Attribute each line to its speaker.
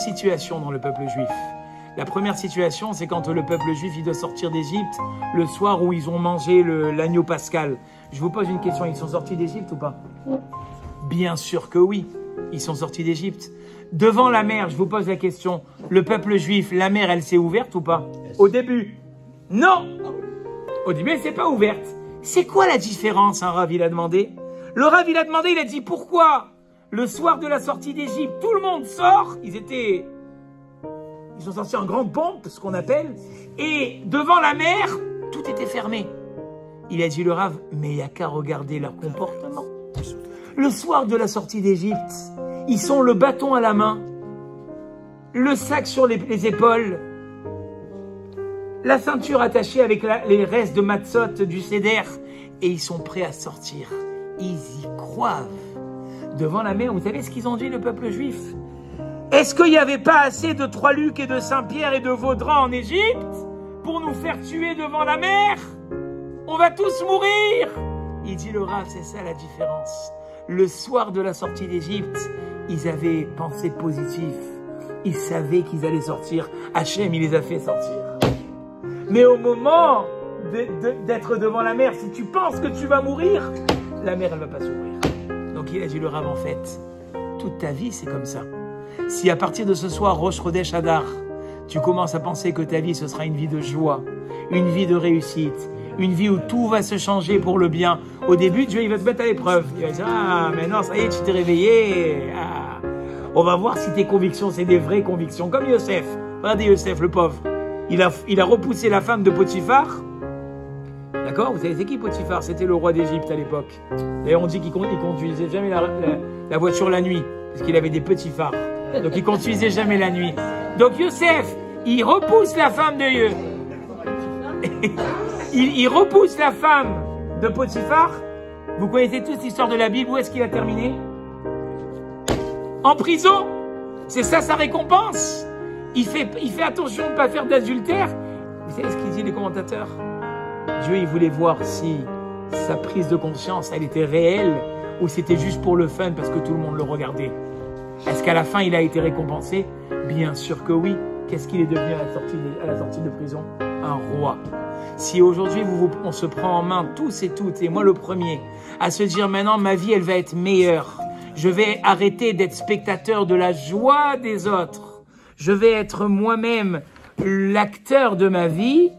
Speaker 1: situations dans le peuple juif. La première situation, c'est quand le peuple juif il doit sortir d'Égypte le soir où ils ont mangé l'agneau pascal. Je vous pose une question, ils sont sortis d'Égypte ou pas? Bien sûr que oui, ils sont sortis d'Égypte. Devant la mer, je vous pose la question, le peuple juif, la mer, elle s'est ouverte ou pas? Au début? Non! Au début, elle s'est pas ouverte. C'est quoi la différence, un Rav, il a demandé? Le Rav, il a demandé, il a dit, pourquoi le soir de la sortie d'Égypte, tout le monde sort, ils sont sortis en grande pompe, ce qu'on appelle, et devant la mer, tout était fermé. Il a dit, le Rav, mais il n'y a qu'à regarder leur comportement. Le soir de la sortie d'Égypte, ils sont le bâton à la main, le sac sur les épaules, la ceinture attachée avec les restes de matzot du Seder, et ils sont prêts à sortir. Ils y croient. Devant la mer, vous savez ce qu'ils ont dit, le peuple juif? Est-ce qu'il n'y avait pas assez de Trois-Luc et de Saint-Pierre et de Vaudran en Égypte pour nous faire tuer devant la mer? On va tous mourir. Il dit, le Rav, c'est ça la différence. Le soir de la sortie d'Égypte, ils avaient pensé positif. Ils savaient qu'ils allaient sortir. Hachem, il les a fait sortir. Mais au moment d'être devant la mer, si tu penses que tu vas mourir, la mer, elle ne va pas s'ouvrir. Donc il a dit, le Rav, en fait, toute ta vie, c'est comme ça. Si à partir de ce soir, Rosh Chodesh Adar, tu commences à penser que ta vie, ce sera une vie de joie, une vie de réussite, une vie où tout va se changer pour le bien. Au début, Dieu, il va te mettre à l'épreuve. Il va dire, ah, maintenant, ça y est, tu t'es réveillé. Ah. On va voir si tes convictions, c'est des vraies convictions. Comme Yosef. Regardez Yosef, le pauvre. Il a repoussé la femme de Potiphar. D'accord? Vous savez, c'est qui Potiphar? C'était le roi d'Égypte à l'époque. D'ailleurs, on dit qu'il conduisait jamais la voiture la nuit. Parce qu'il avait des petits phares. Donc, il conduisait jamais la nuit. Donc, Yosef, il repousse la femme de Dieu. Il repousse la femme de Potiphar. Vous connaissez tous l'histoire de la Bible. Où est-ce qu'il a terminé? En prison. C'est ça sa récompense. Il fait attention de ne pas faire d'adultère. Vous savez ce qu'ils disent les commentateurs? Dieu, il voulait voir si sa prise de conscience, elle était réelle ou c'était juste pour le fun parce que tout le monde le regardait. Est-ce qu'à la fin, il a été récompensé? Bien sûr que oui. Qu'est-ce qu'il est devenu à la sortie de prison? Un roi. Si aujourd'hui, on se prend en main tous et toutes, et moi le premier, à se dire maintenant, ma vie, elle va être meilleure. Je vais arrêter d'être spectateur de la joie des autres. Je vais être moi-même l'acteur de ma vie.